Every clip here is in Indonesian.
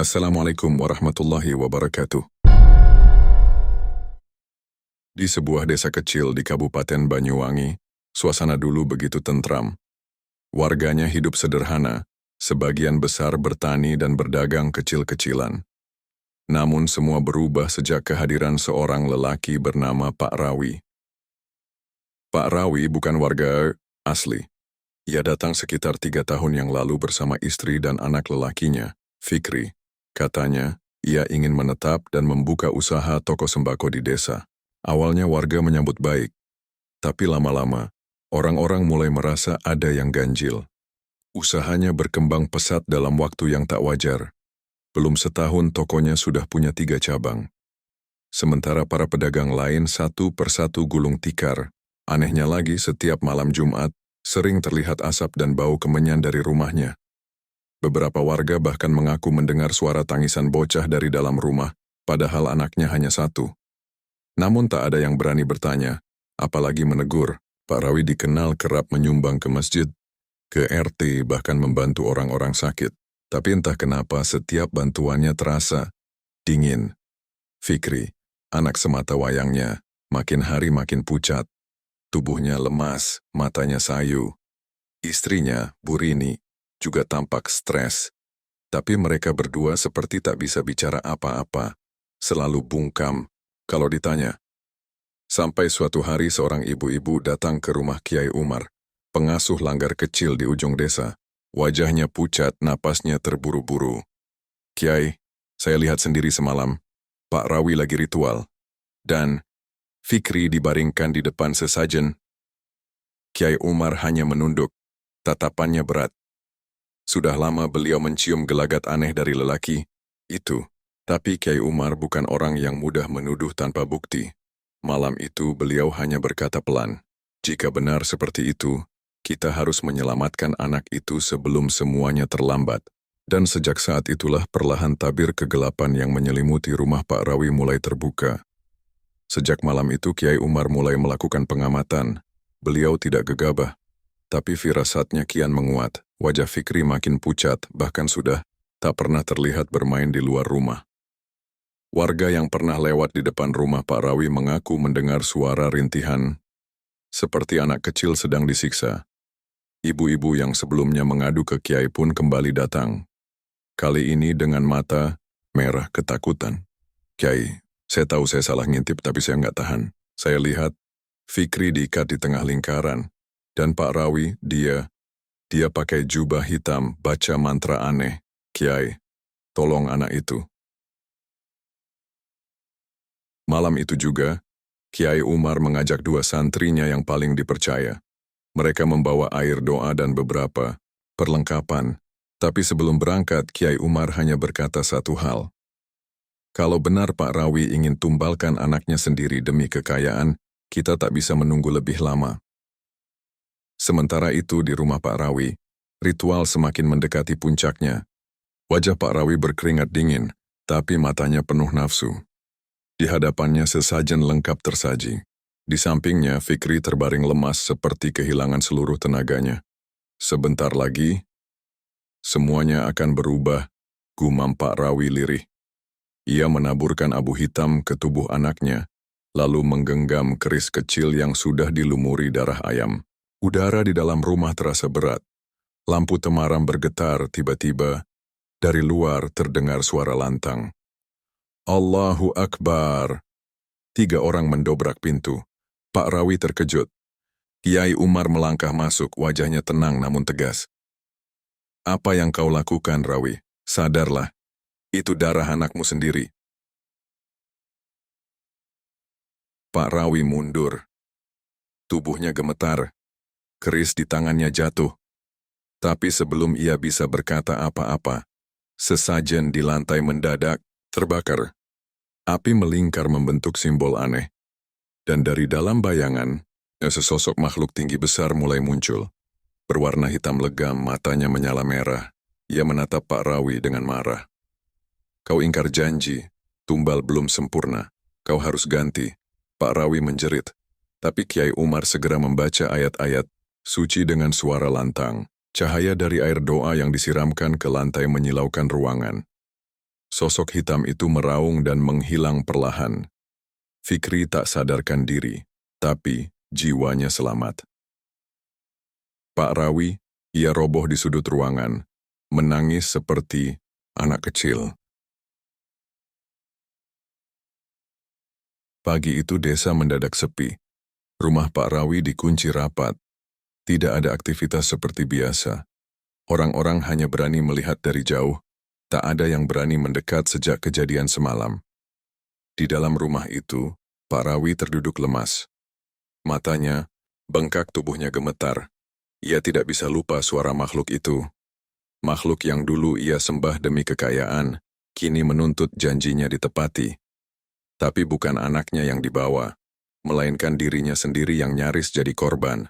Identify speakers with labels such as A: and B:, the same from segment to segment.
A: Assalamualaikum warahmatullahi wabarakatuh. Di sebuah desa kecil di Kabupaten Banyuwangi, suasana dulu begitu tentram. Warganya hidup sederhana, sebagian besar bertani dan berdagang kecil-kecilan. Namun semua berubah sejak kehadiran seorang lelaki bernama Pak Rawi. Pak Rawi bukan warga asli. Ia datang sekitar 3 tahun yang lalu bersama istri dan anak lelakinya, Fikri. Katanya, ia ingin menetap dan membuka usaha toko sembako di desa. Awalnya warga menyambut baik, tapi lama-lama, orang-orang mulai merasa ada yang ganjil. Usahanya berkembang pesat dalam waktu yang tak wajar. Belum setahun tokonya sudah punya 3 cabang. Sementara para pedagang lain satu persatu gulung tikar. Anehnya lagi, setiap malam Jumat, sering terlihat asap dan bau kemenyan dari rumahnya. Beberapa warga bahkan mengaku mendengar suara tangisan bocah dari dalam rumah, padahal anaknya hanya 1. Namun tak ada yang berani bertanya, apalagi menegur. Pak Rawi dikenal kerap menyumbang ke masjid, ke RT, bahkan membantu orang-orang sakit. Tapi entah kenapa setiap bantuannya terasa dingin. Fikri, anak semata wayangnya, makin hari makin pucat. Tubuhnya lemas, matanya sayu. Istrinya, Bu Rini, juga tampak stres. Tapi mereka berdua seperti tak bisa bicara apa-apa, selalu bungkam kalau ditanya. Sampai suatu hari seorang ibu-ibu datang ke rumah Kiai Umar, pengasuh langgar kecil di ujung desa. Wajahnya pucat, napasnya terburu-buru. "Kiai, saya lihat sendiri semalam, Pak Rawi lagi ritual, dan Fikri dibaringkan di depan sesajen." Kiai Umar hanya menunduk, tatapannya berat. Sudah lama beliau mencium gelagat aneh dari lelaki itu, tapi Kiai Umar bukan orang yang mudah menuduh tanpa bukti. Malam itu beliau hanya berkata pelan, "Jika benar seperti itu, kita harus menyelamatkan anak itu sebelum semuanya terlambat." Dan sejak saat itulah perlahan tabir kegelapan yang menyelimuti rumah Pak Rawi mulai terbuka. Sejak malam itu Kiai Umar mulai melakukan pengamatan. Beliau tidak gegabah, tapi firasatnya kian menguat. Wajah Fikri makin pucat, bahkan sudah tak pernah terlihat bermain di luar rumah. Warga yang pernah lewat di depan rumah Pak Rawi mengaku mendengar suara rintihan, seperti anak kecil sedang disiksa. Ibu-ibu yang sebelumnya mengadu ke Kiai pun kembali datang. Kali ini dengan mata merah ketakutan. "Kiai, saya tahu saya salah ngintip tapi saya nggak tahan. Saya lihat Fikri diikat di tengah lingkaran, dan Pak Rawi, dia pakai jubah hitam, baca mantra aneh. Kiai, tolong anak itu." Malam itu juga, Kiai Umar mengajak 2 santrinya yang paling dipercaya. Mereka membawa air doa dan beberapa perlengkapan. Tapi sebelum berangkat, Kiai Umar hanya berkata satu hal. Kalau benar Pak Rawi ingin tumbalkan anaknya sendiri demi kekayaan, kita tak bisa menunggu lebih lama. Sementara itu di rumah Pak Rawi, ritual semakin mendekati puncaknya. Wajah Pak Rawi berkeringat dingin, tapi matanya penuh nafsu. Di hadapannya sesajen lengkap tersaji. Di sampingnya Fikri terbaring lemas seperti kehilangan seluruh tenaganya. "Sebentar lagi, semuanya akan berubah," gumam Pak Rawi lirih. Ia menaburkan abu hitam ke tubuh anaknya, lalu menggenggam keris kecil yang sudah dilumuri darah ayam. Udara di dalam rumah terasa berat. Lampu temaram bergetar tiba-tiba. Dari luar terdengar suara lantang. "Allahu Akbar." 3 orang mendobrak pintu. Pak Rawi terkejut. Kiai Umar melangkah masuk, wajahnya tenang namun tegas. "Apa yang kau lakukan, Rawi? Sadarlah. Itu darah anakmu sendiri." Pak Rawi mundur. Tubuhnya gemetar. Keris di tangannya jatuh. Tapi sebelum ia bisa berkata apa-apa, sesajen di lantai mendadak terbakar. Api melingkar membentuk simbol aneh. Dan dari dalam bayangan, sesosok makhluk tinggi besar mulai muncul. Berwarna hitam legam, matanya menyala merah. Ia menatap Pak Rawi dengan marah. "Kau ingkar janji, tumbal belum sempurna. Kau harus ganti." Pak Rawi menjerit. Tapi Kiai Umar segera membaca ayat-ayat suci dengan suara lantang. Cahaya dari air doa yang disiramkan ke lantai menyilaukan ruangan. Sosok hitam itu meraung dan menghilang perlahan. Fikri tak sadarkan diri, tapi jiwanya selamat. Pak Rawi, ia roboh di sudut ruangan, menangis seperti anak kecil. Pagi itu desa mendadak sepi. Rumah Pak Rawi dikunci rapat. Tidak ada aktivitas seperti biasa. Orang-orang hanya berani melihat dari jauh. Tak ada yang berani mendekat sejak kejadian semalam. Di dalam rumah itu, Pak Rawi terduduk lemas. Matanya, bengkak, tubuhnya gemetar. Ia tidak bisa lupa suara makhluk itu. Makhluk yang dulu ia sembah demi kekayaan, kini menuntut janjinya ditepati. Tapi bukan anaknya yang dibawa, melainkan dirinya sendiri yang nyaris jadi korban.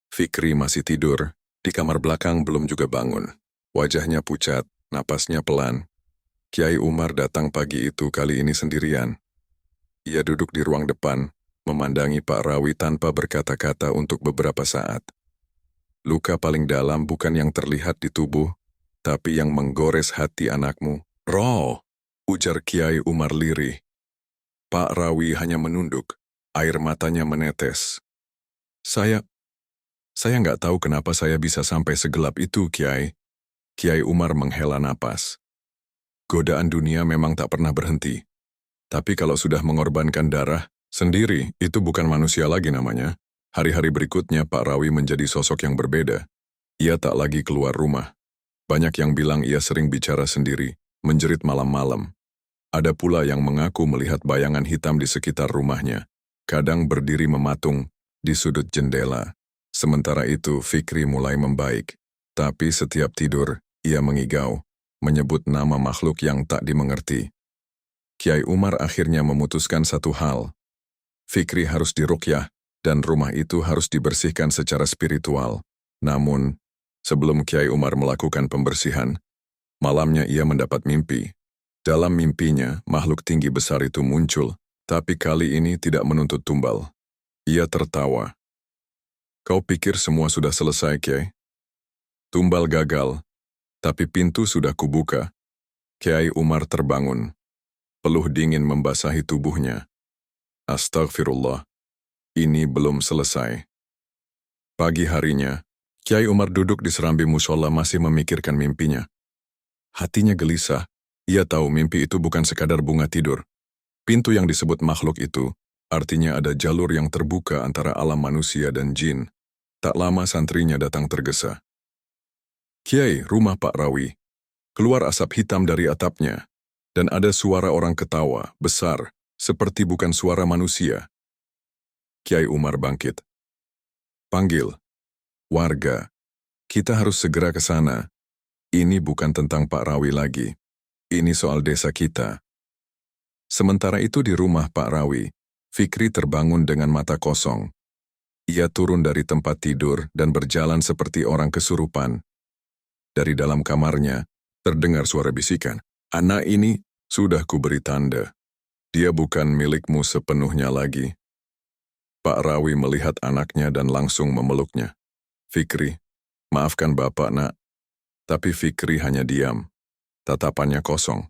A: Fikri masih tidur, di kamar belakang belum juga bangun. Wajahnya pucat, napasnya pelan. Kiai Umar datang pagi itu kali ini sendirian. Ia duduk di ruang depan, memandangi Pak Rawi tanpa berkata-kata untuk beberapa saat. Luka paling dalam bukan yang terlihat di tubuh, tapi yang menggores hati anakmu. Roh, ujar Kiai Umar lirih. Pak Rawi hanya menunduk, air matanya menetes. Saya nggak tahu kenapa saya bisa sampai segelap itu, Kiai. Kiai Umar menghela napas. Godaan dunia memang tak pernah berhenti. Tapi kalau sudah mengorbankan darah, sendiri, itu bukan manusia lagi namanya. Hari-hari berikutnya Pak Rawi menjadi sosok yang berbeda. Ia tak lagi keluar rumah. Banyak yang bilang ia sering bicara sendiri, menjerit malam-malam. Ada pula yang mengaku melihat bayangan hitam di sekitar rumahnya, kadang berdiri mematung di sudut jendela. Sementara itu Fikri mulai membaik, tapi setiap tidur ia mengigau, menyebut nama makhluk yang tak dimengerti. Kiai Umar akhirnya memutuskan satu hal. Fikri harus diruqyah, dan rumah itu harus dibersihkan secara spiritual. Namun, sebelum Kiai Umar melakukan pembersihan, malamnya ia mendapat mimpi. Dalam mimpinya, makhluk tinggi besar itu muncul, tapi kali ini tidak menuntut tumbal. Ia tertawa. Kau pikir semua sudah selesai, Kiai? Tumbal gagal, tapi pintu sudah kubuka. Kiai Umar terbangun. Peluh dingin membasahi tubuhnya. Astagfirullah. Ini belum selesai. Pagi harinya, Kiai Umar duduk di serambi musola masih memikirkan mimpinya. Hatinya gelisah, ia tahu mimpi itu bukan sekadar bunga tidur. Pintu yang disebut makhluk itu, artinya ada jalur yang terbuka antara alam manusia dan jin. Tak lama santrinya datang tergesa. Kiai, rumah Pak Rawi. Keluar asap hitam dari atapnya, dan ada suara orang ketawa, besar, seperti bukan suara manusia. Kiai Umar bangkit. Panggil. Warga. Kita harus segera ke sana. Ini bukan tentang Pak Rawi lagi. Ini soal desa kita. Sementara itu di rumah Pak Rawi, Fikri terbangun dengan mata kosong. Ia turun dari tempat tidur dan berjalan seperti orang kesurupan. Dari dalam kamarnya, terdengar suara bisikan. Anak ini sudah kuberi tanda. Dia bukan milikmu sepenuhnya lagi. Pak Rawi melihat anaknya dan langsung memeluknya. Fikri, maafkan Bapak, Nak. Tapi Fikri hanya diam. Tatapannya kosong.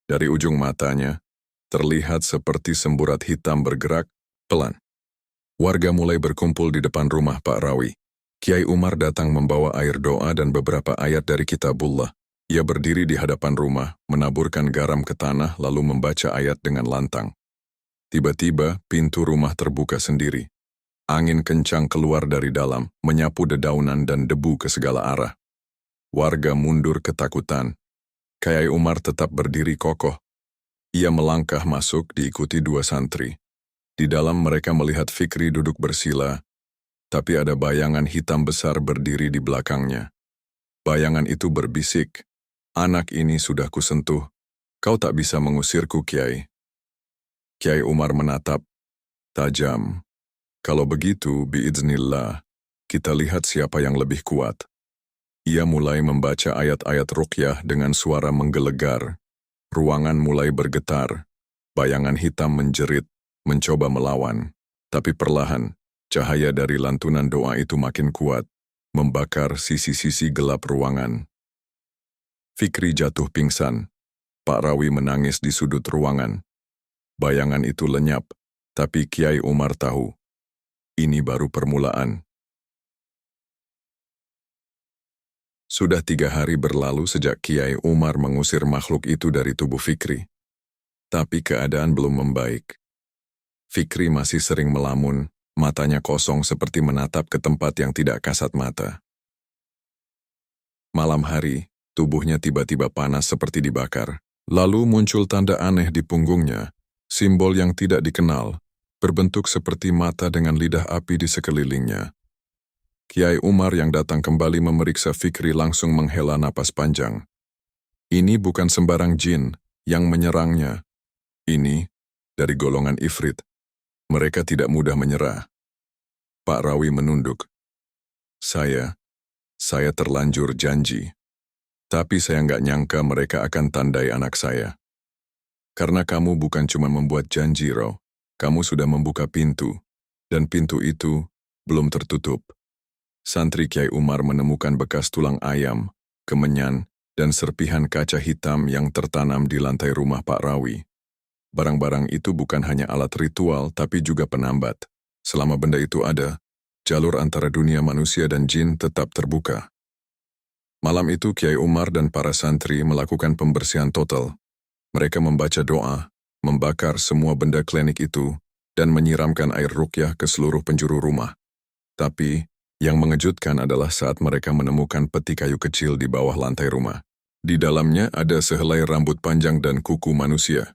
A: Dari ujung matanya, terlihat seperti semburat hitam bergerak pelan. Warga mulai berkumpul di depan rumah Pak Rawi. Kiai Umar datang membawa air doa dan beberapa ayat dari Kitabullah. Ia berdiri di hadapan rumah, menaburkan garam ke tanah lalu membaca ayat dengan lantang. Tiba-tiba, pintu rumah terbuka sendiri. Angin kencang keluar dari dalam, menyapu dedaunan dan debu ke segala arah. Warga mundur ketakutan. Kiai Umar tetap berdiri kokoh. Ia melangkah masuk diikuti dua santri. Di dalam mereka melihat Fikri duduk bersila, tapi ada bayangan hitam besar berdiri di belakangnya. Bayangan itu berbisik, anak ini sudah kusentuh, kau tak bisa mengusirku, Kiai. Kiai Umar menatap, tajam. Kalau begitu, biiznillah, kita lihat siapa yang lebih kuat. Ia mulai membaca ayat-ayat ruqyah dengan suara menggelegar. Ruangan mulai bergetar. Bayangan hitam menjerit, mencoba melawan. Tapi perlahan, cahaya dari lantunan doa itu makin kuat, membakar sisi-sisi gelap ruangan. Fikri jatuh pingsan. Pak Rawi menangis di sudut ruangan. Bayangan itu lenyap, tapi Kiai Umar tahu. Ini baru permulaan. Sudah 3 hari berlalu sejak Kiai Umar mengusir makhluk itu dari tubuh Fikri. Tapi keadaan belum membaik. Fikri masih sering melamun, matanya kosong seperti menatap ke tempat yang tidak kasat mata. Malam hari, tubuhnya tiba-tiba panas seperti dibakar. Lalu muncul tanda aneh di punggungnya, simbol yang tidak dikenal, berbentuk seperti mata dengan lidah api di sekelilingnya. Kiai Umar yang datang kembali memeriksa Fikri langsung menghela napas panjang. Ini bukan sembarang jin yang menyerangnya. Ini dari golongan ifrit. Mereka tidak mudah menyerah. Pak Rawi menunduk. Saya terlanjur janji. Tapi saya nggak nyangka mereka akan tandai anak saya. Karena kamu bukan cuma membuat janji, Raw. Kamu sudah membuka pintu. Dan pintu itu belum tertutup. Santri Kiai Umar menemukan bekas tulang ayam, kemenyan, dan serpihan kaca hitam yang tertanam di lantai rumah Pak Rawi. Barang-barang itu bukan hanya alat ritual, tapi juga penambat. Selama benda itu ada, jalur antara dunia manusia dan jin tetap terbuka. Malam itu Kiai Umar dan para santri melakukan pembersihan total. Mereka membaca doa, membakar semua benda klinik itu, dan menyiramkan air ruqyah ke seluruh penjuru rumah. Tapi, yang mengejutkan adalah saat mereka menemukan peti kayu kecil di bawah lantai rumah. Di dalamnya ada sehelai rambut panjang dan kuku manusia.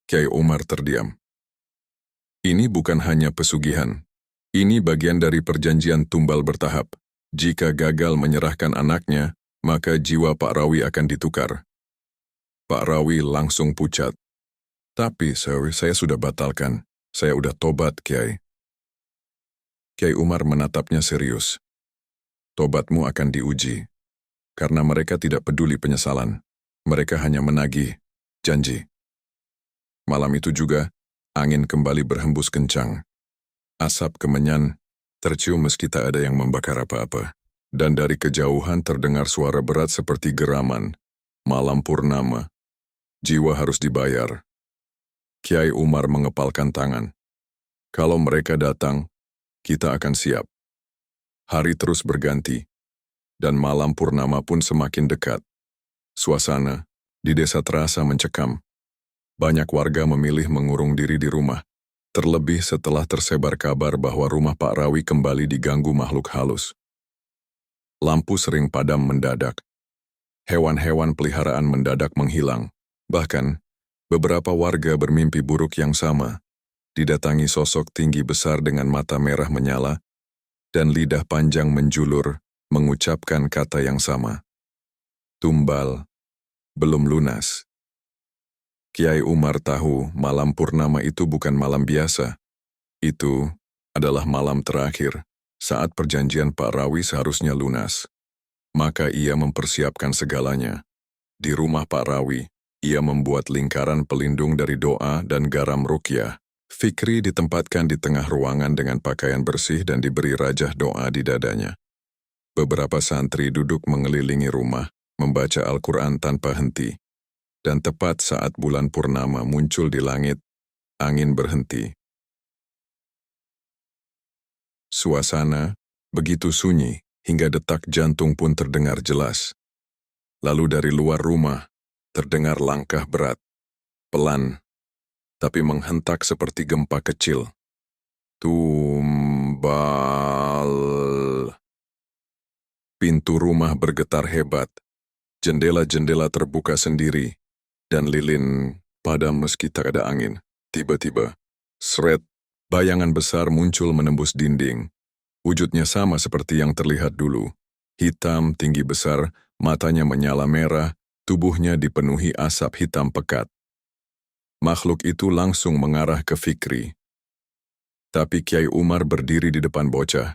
A: Kiai Umar terdiam. Ini bukan hanya pesugihan. Ini bagian dari perjanjian tumbal bertahap. Jika gagal menyerahkan anaknya, maka jiwa Pak Rawi akan ditukar. Pak Rawi langsung pucat. Tapi saya sudah batalkan. Saya udah tobat, Kiai. Kiai Umar menatapnya serius. Tobatmu akan diuji. Karena mereka tidak peduli penyesalan. Mereka hanya menagih janji. Malam itu juga, angin kembali berhembus kencang. Asap kemenyan tercium meski tak ada yang membakar apa-apa. Dan dari kejauhan terdengar suara berat seperti geraman. Malam purnama. Jiwa harus dibayar. Kiai Umar mengepalkan tangan. Kalau mereka datang, kita akan siap. Hari terus berganti. Dan malam purnama pun semakin dekat. Suasana di desa terasa mencekam. Banyak warga memilih mengurung diri di rumah. Terlebih setelah tersebar kabar bahwa rumah Pak Rawi kembali diganggu makhluk halus. Lampu sering padam mendadak. Hewan-hewan peliharaan mendadak menghilang. Bahkan, beberapa warga bermimpi buruk yang sama. Didatangi sosok tinggi besar dengan mata merah menyala, dan lidah panjang menjulur, mengucapkan kata yang sama. Tumbal, belum lunas. Kiai Umar tahu malam purnama itu bukan malam biasa. Itu adalah malam terakhir, saat perjanjian Pak Rawi seharusnya lunas. Maka ia mempersiapkan segalanya. Di rumah Pak Rawi, ia membuat lingkaran pelindung dari doa dan garam ruqyah. Fikri ditempatkan di tengah ruangan dengan pakaian bersih dan diberi rajah doa di dadanya. Beberapa santri duduk mengelilingi rumah, membaca Al-Quran tanpa henti. Dan tepat saat bulan purnama muncul di langit, angin berhenti. Suasana begitu sunyi hingga detak jantung pun terdengar jelas. Lalu dari luar rumah, terdengar langkah berat, pelan, tapi menghentak seperti gempa kecil. Tumbal. Pintu rumah bergetar hebat, jendela-jendela terbuka sendiri, dan lilin padam meski tak ada angin. Tiba-tiba, sret, bayangan besar muncul menembus dinding. Wujudnya sama seperti yang terlihat dulu. Hitam, tinggi besar, matanya menyala merah, tubuhnya dipenuhi asap hitam pekat. Makhluk itu langsung mengarah ke Fikri. Tapi Kiai Umar berdiri di depan bocah.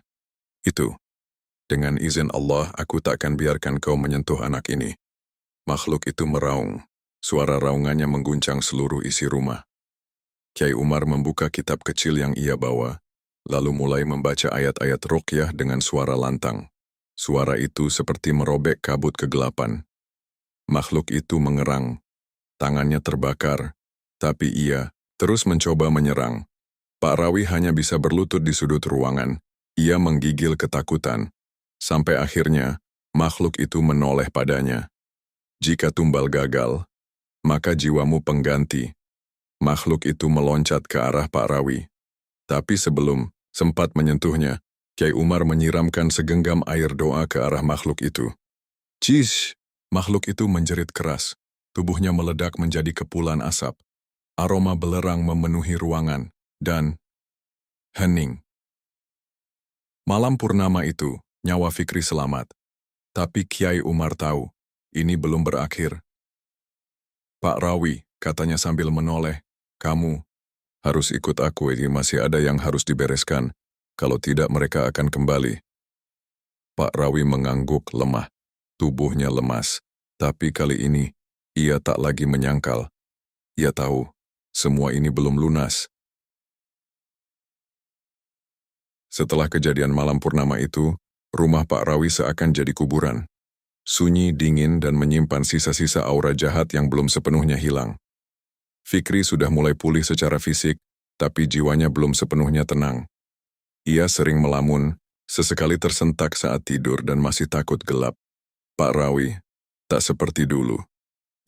A: Itu, dengan izin Allah, aku tak akan biarkan kau menyentuh anak ini. Makhluk itu meraung. Suara raungannya mengguncang seluruh isi rumah. Kiai Umar membuka kitab kecil yang ia bawa, lalu mulai membaca ayat-ayat ruqyah dengan suara lantang. Suara itu seperti merobek kabut kegelapan. Makhluk itu mengerang, tangannya terbakar, tapi ia terus mencoba menyerang. Pak Rawi hanya bisa berlutut di sudut ruangan. Ia menggigil ketakutan. Sampai akhirnya, makhluk itu menoleh padanya. Jika tumbal gagal, maka jiwamu pengganti. Makhluk itu meloncat ke arah Pak Rawi. Tapi sebelum sempat menyentuhnya, Kyai Umar menyiramkan segenggam air doa ke arah makhluk itu. Cish! Makhluk itu menjerit keras. Tubuhnya meledak menjadi kepulan asap. Aroma belerang memenuhi ruangan, dan hening. Malam purnama itu, nyawa Fikri selamat. Tapi Kyai Umar tahu, ini belum berakhir. Pak Rawi, katanya sambil menoleh, kamu harus ikut aku, ini masih ada yang harus dibereskan. Kalau tidak mereka akan kembali. Pak Rawi mengangguk lemah. Tubuhnya lemas, tapi kali ini ia tak lagi menyangkal. Ia tahu, semua ini belum lunas. Setelah kejadian malam purnama itu, rumah Pak Rawi seakan jadi kuburan. Sunyi, dingin, dan menyimpan sisa-sisa aura jahat yang belum sepenuhnya hilang. Fikri sudah mulai pulih secara fisik, tapi jiwanya belum sepenuhnya tenang. Ia sering melamun, sesekali tersentak saat tidur dan masih takut gelap. Pak Rawi, tak seperti dulu.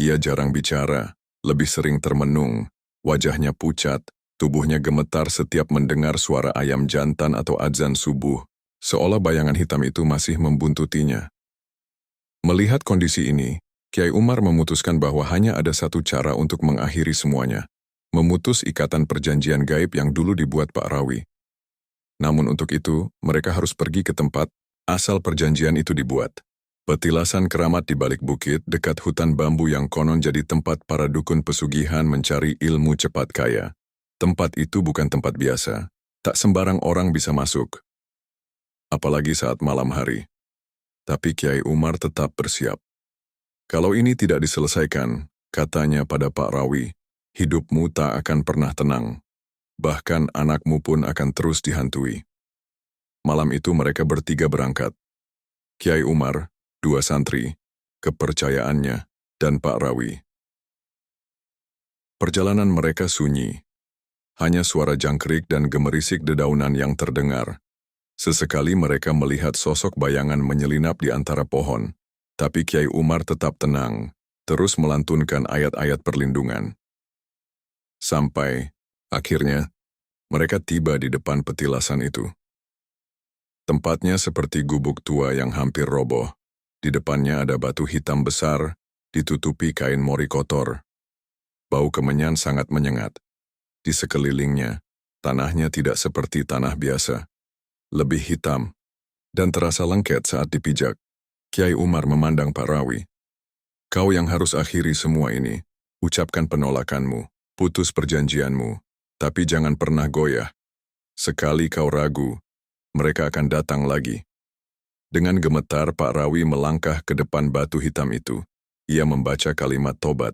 A: Ia jarang bicara, lebih sering termenung, wajahnya pucat, tubuhnya gemetar setiap mendengar suara ayam jantan atau azan subuh, seolah bayangan hitam itu masih membuntutinya. Melihat kondisi ini, Kyai Umar memutuskan bahwa hanya ada satu cara untuk mengakhiri semuanya, memutus ikatan perjanjian gaib yang dulu dibuat Pak Rawi. Namun untuk itu, mereka harus pergi ke tempat asal perjanjian itu dibuat. Petilasan keramat di balik bukit dekat hutan bambu yang konon jadi tempat para dukun pesugihan mencari ilmu cepat kaya. Tempat itu bukan tempat biasa, tak sembarang orang bisa masuk. Apalagi saat malam hari. Tapi Kyai Umar tetap bersiap. Kalau ini tidak diselesaikan, katanya pada Pak Rawi, hidupmu tak akan pernah tenang. Bahkan anakmu pun akan terus dihantui. Malam itu mereka bertiga berangkat. Kyai Umar, 2 santri, kepercayaannya, dan Pak Rawi. Perjalanan mereka sunyi. Hanya suara jangkrik dan gemerisik dedaunan yang terdengar. Sesekali mereka melihat sosok bayangan menyelinap di antara pohon. Tapi Kyai Umar tetap tenang, terus melantunkan ayat-ayat perlindungan. Sampai, akhirnya, mereka tiba di depan petilasan itu. Tempatnya seperti gubuk tua yang hampir roboh. Di depannya ada batu hitam besar, ditutupi kain mori kotor. Bau kemenyan sangat menyengat. Di sekelilingnya, tanahnya tidak seperti tanah biasa. Lebih hitam, dan terasa lengket saat dipijak. Kyai Umar memandang Pak Rawi. Kau yang harus akhiri semua ini. Ucapkan penolakanmu, putus perjanjianmu, tapi jangan pernah goyah. Sekali kau ragu, mereka akan datang lagi. Dengan gemetar Pak Rawi melangkah ke depan batu hitam itu. Ia membaca kalimat tobat,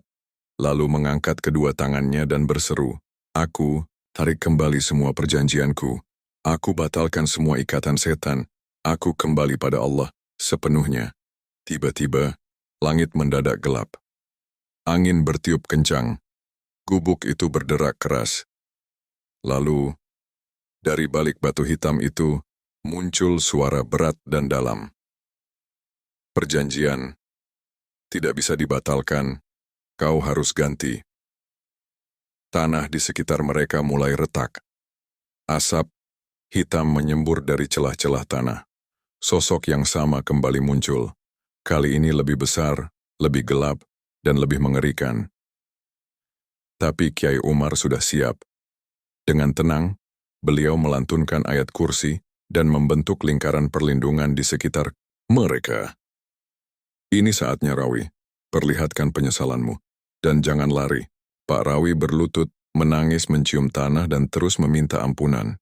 A: lalu mengangkat kedua tangannya dan berseru, aku tarik kembali semua perjanjianku. Aku batalkan semua ikatan setan. Aku kembali pada Allah sepenuhnya. Tiba-tiba, langit mendadak gelap. Angin bertiup kencang. Gubuk itu berderak keras. Lalu, dari balik batu hitam itu, muncul suara berat dan dalam. Perjanjian tidak bisa dibatalkan, kau harus ganti. Tanah di sekitar mereka mulai retak. Asap hitam menyembur dari celah-celah tanah. Sosok yang sama kembali muncul. Kali ini lebih besar, lebih gelap, dan lebih mengerikan. Tapi Kyai Umar sudah siap. Dengan tenang, beliau melantunkan ayat kursi dan membentuk lingkaran perlindungan di sekitar mereka. Ini saatnya Rawi, perlihatkan penyesalanmu, dan jangan lari. Pak Rawi berlutut, menangis mencium tanah dan terus meminta ampunan.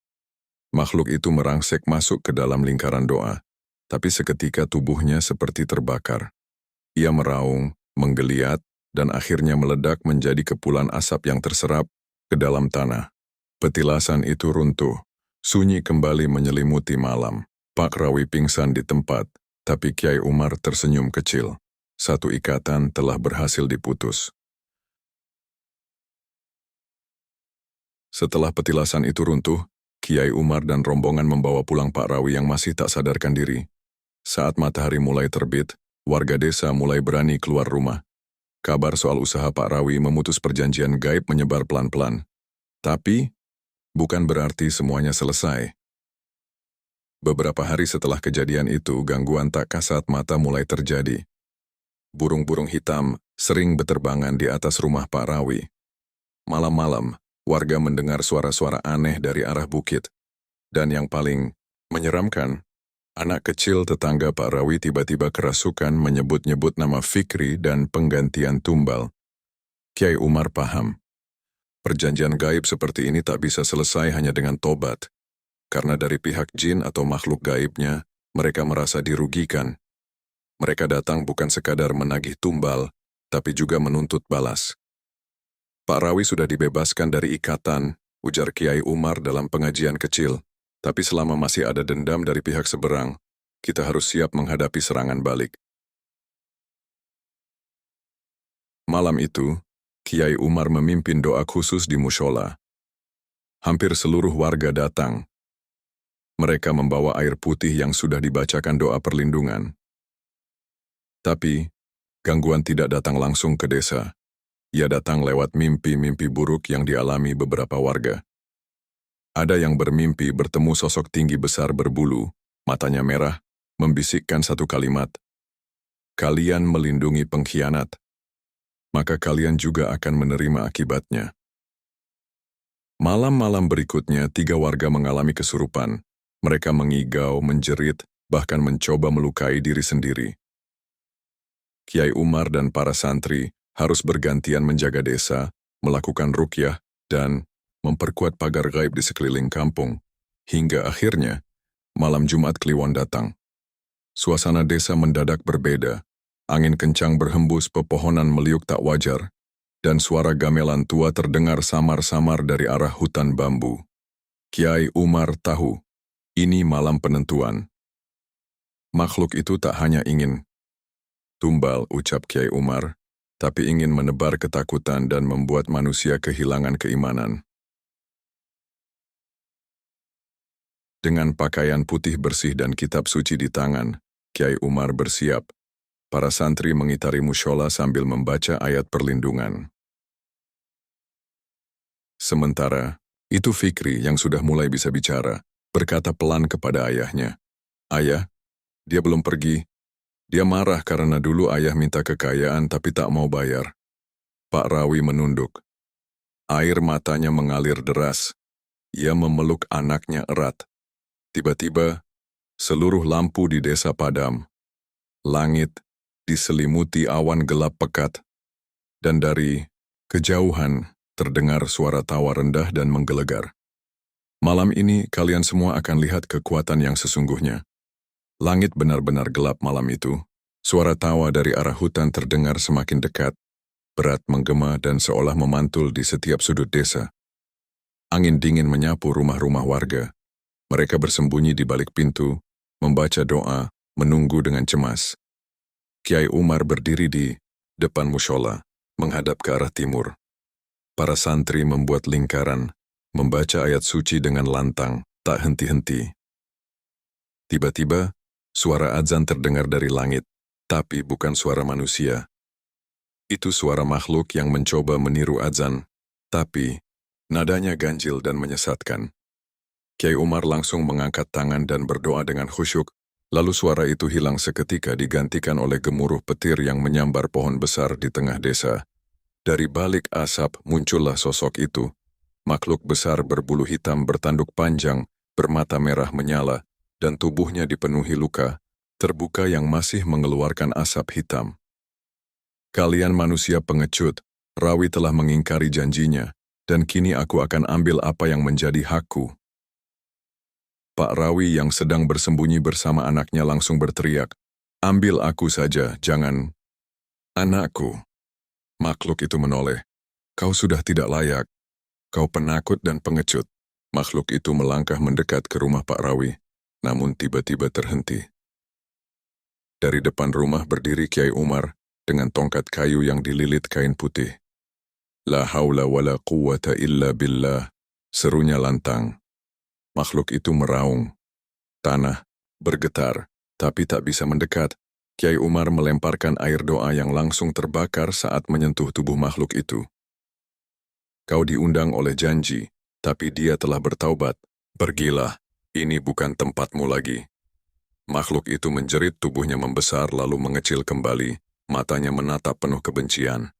A: Makhluk itu merangsek masuk ke dalam lingkaran doa, tapi seketika tubuhnya seperti terbakar. Ia meraung, menggeliat, dan akhirnya meledak menjadi kepulan asap yang terserap ke dalam tanah. Petilasan itu runtuh. Sunyi kembali menyelimuti malam. Pak Rawi pingsan di tempat, tapi Kyai Umar tersenyum kecil. Satu ikatan telah berhasil diputus. Setelah petilasan itu runtuh, Kiai Umar dan rombongan membawa pulang Pak Rawi yang masih tak sadarkan diri. Saat matahari mulai terbit, warga desa mulai berani keluar rumah. Kabar soal usaha Pak Rawi memutus perjanjian gaib menyebar pelan-pelan. Tapi, bukan berarti semuanya selesai. Beberapa hari setelah kejadian itu, gangguan tak kasat mata mulai terjadi. Burung-burung hitam sering beterbangan di atas rumah Pak Rawi. Malam-malam, warga mendengar suara-suara aneh dari arah bukit. Dan yang paling menyeramkan, anak kecil tetangga Pak Rawi tiba-tiba kerasukan menyebut-nyebut nama Fikri dan penggantian tumbal. Kiai Umar paham. Perjanjian gaib seperti ini tak bisa selesai hanya dengan tobat. Karena dari pihak jin atau makhluk gaibnya, mereka merasa dirugikan. Mereka datang bukan sekadar menagih tumbal, tapi juga menuntut balas. Pak Rawi sudah dibebaskan dari ikatan, ujar Kiai Umar dalam pengajian kecil. Tapi selama masih ada dendam dari pihak seberang, kita harus siap menghadapi serangan balik. Malam itu, Kiai Umar memimpin doa khusus di mushola. Hampir seluruh warga datang. Mereka membawa air putih yang sudah dibacakan doa perlindungan. Tapi, gangguan tidak datang langsung ke desa. Ia datang lewat mimpi-mimpi buruk yang dialami beberapa warga. Ada yang bermimpi bertemu sosok tinggi besar berbulu, matanya merah, membisikkan satu kalimat. Kalian melindungi pengkhianat, maka kalian juga akan menerima akibatnya. Malam-malam berikutnya, 3 warga mengalami kesurupan. Mereka mengigau, menjerit, bahkan mencoba melukai diri sendiri. Kiai Umar dan para santri harus bergantian menjaga desa, melakukan ruqyah, dan memperkuat pagar gaib di sekeliling kampung. Hingga akhirnya, malam Jumat Kliwon datang. Suasana desa mendadak berbeda. Angin kencang berhembus, pepohonan meliuk tak wajar, dan suara gamelan tua terdengar samar-samar dari arah hutan bambu. Kiai Umar tahu, ini malam penentuan. Makhluk itu tak hanya ingin tumbal, ucap Kiai Umar, tapi ingin menebar ketakutan dan membuat manusia kehilangan keimanan. Dengan pakaian putih bersih dan kitab suci di tangan, Kiai Umar bersiap. Para santri mengitari mushola sambil membaca ayat perlindungan. Sementara, itu Fikri yang sudah mulai bisa bicara, berkata pelan kepada ayahnya. Ayah, dia belum pergi. Dia marah karena dulu ayah minta kekayaan tapi tak mau bayar. Pak Rawi menunduk. Air matanya mengalir deras. Ia memeluk anaknya erat. Tiba-tiba, seluruh lampu di desa padam. Langit diselimuti awan gelap pekat. Dan dari kejauhan terdengar suara tawa rendah dan menggelegar. Malam ini kalian semua akan lihat kekuatan yang sesungguhnya. Langit benar-benar gelap malam itu. Suara tawa dari arah hutan terdengar semakin dekat. Berat menggema dan seolah memantul di setiap sudut desa. Angin dingin menyapu rumah-rumah warga. Mereka bersembunyi di balik pintu, membaca doa, menunggu dengan cemas. Kiai Umar berdiri di depan mushola, menghadap ke arah timur. Para santri membuat lingkaran, membaca ayat suci dengan lantang, tak henti-henti. Tiba-tiba, suara azan terdengar dari langit, tapi bukan suara manusia. Itu suara makhluk yang mencoba meniru azan, tapi nadanya ganjil dan menyesatkan. Kiai Umar langsung mengangkat tangan dan berdoa dengan khusyuk, lalu suara itu hilang seketika digantikan oleh gemuruh petir yang menyambar pohon besar di tengah desa. Dari balik asap muncullah sosok itu. Makhluk besar berbulu hitam bertanduk panjang, bermata merah menyala, dan tubuhnya dipenuhi luka, terbuka yang masih mengeluarkan asap hitam. Kalian manusia pengecut, Rawi telah mengingkari janjinya, dan kini aku akan ambil apa yang menjadi hakku. Pak Rawi yang sedang bersembunyi bersama anaknya langsung berteriak, ambil aku saja, jangan anakku. Makhluk itu menoleh, kau sudah tidak layak, kau penakut dan pengecut. Makhluk itu melangkah mendekat ke rumah Pak Rawi, namun tiba-tiba terhenti. Dari depan rumah berdiri Kiai Umar dengan tongkat kayu yang dililit kain putih. La haula wa la quwwata illa billah, Serunya lantang. Makhluk itu meraung. Tanah bergetar, tapi tak bisa mendekat. Kiai Umar melemparkan air doa yang langsung terbakar saat menyentuh tubuh makhluk itu. Kau diundang oleh janji, tapi dia telah bertaubat. Pergilah, ini bukan tempatmu lagi. Makhluk itu menjerit, tubuhnya membesar lalu mengecil kembali, matanya menatap penuh kebencian.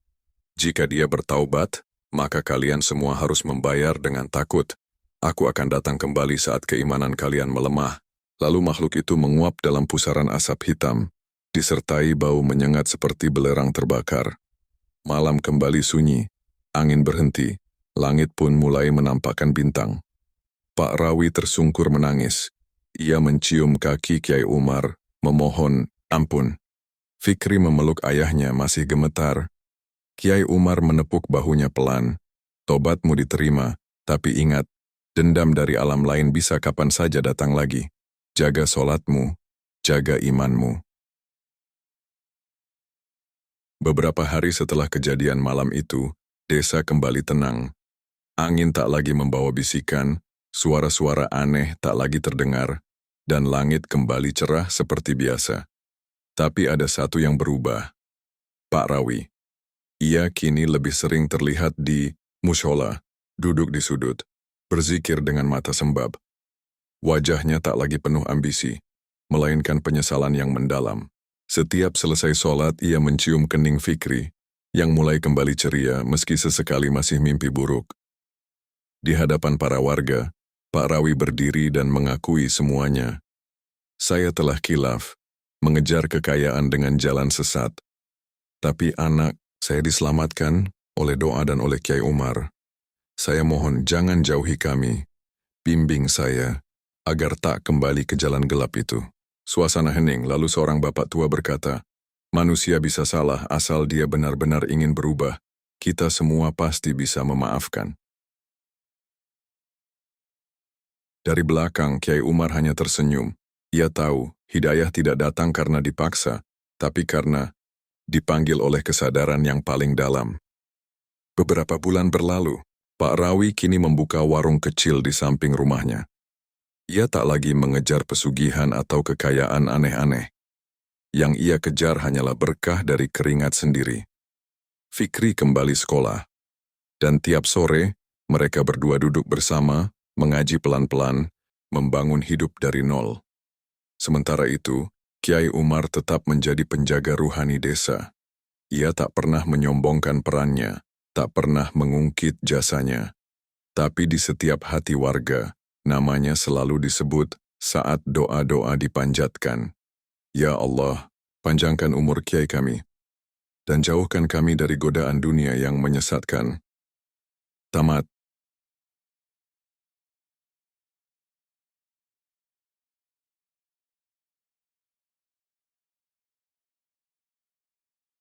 A: Jika dia bertaubat, maka kalian semua harus membayar dengan takut. Aku akan datang kembali saat keimanan kalian melemah. Lalu makhluk itu menguap dalam pusaran asap hitam, disertai bau menyengat seperti belerang terbakar. Malam kembali sunyi, angin berhenti, langit pun mulai menampakkan bintang. Pak Rawi tersungkur menangis. Ia mencium kaki Kiai Umar, memohon ampun. Fikri memeluk ayahnya masih gemetar. Kiai Umar menepuk bahunya pelan. Tobatmu diterima, tapi ingat, dendam dari alam lain bisa kapan saja datang lagi. Jaga solatmu, jaga imanmu. Beberapa hari setelah kejadian malam itu, desa kembali tenang. Angin tak lagi membawa bisikan, suara-suara aneh tak lagi terdengar, dan langit kembali cerah seperti biasa. Tapi ada satu yang berubah. Pak Rawi. Ia kini lebih sering terlihat di mushola, duduk di sudut, berzikir dengan mata sembab. Wajahnya tak lagi penuh ambisi, melainkan penyesalan yang mendalam. Setiap selesai sholat, ia mencium kening Fikri, yang mulai kembali ceria meski sesekali masih mimpi buruk. Di hadapan para warga, Pak Rawi berdiri dan mengakui semuanya. Saya telah kilaf, mengejar kekayaan dengan jalan sesat. Tapi anak, saya diselamatkan oleh doa dan oleh Kiai Umar. Saya mohon jangan jauhi kami, bimbing saya, agar tak kembali ke jalan gelap itu. Suasana hening, lalu seorang bapak tua berkata, manusia bisa salah asal dia benar-benar ingin berubah. Kita semua pasti bisa memaafkan. Dari belakang, Kiai Umar hanya tersenyum. Ia tahu, hidayah tidak datang karena dipaksa, tapi karena dipanggil oleh kesadaran yang paling dalam. Beberapa bulan berlalu, Pak Rawi kini membuka warung kecil di samping rumahnya. Ia tak lagi mengejar pesugihan atau kekayaan aneh-aneh. Yang ia kejar hanyalah berkah dari keringat sendiri. Fikri kembali sekolah. Dan tiap sore, mereka berdua duduk bersama, mengaji pelan-pelan, membangun hidup dari nol. Sementara itu, Kiai Umar tetap menjadi penjaga ruhani desa. Ia tak pernah menyombongkan perannya, tak pernah mengungkit jasanya. Tapi di setiap hati warga, namanya selalu disebut saat doa-doa dipanjatkan. Ya Allah, panjangkan umur Kiai kami, dan jauhkan kami dari godaan dunia yang menyesatkan. Tamat.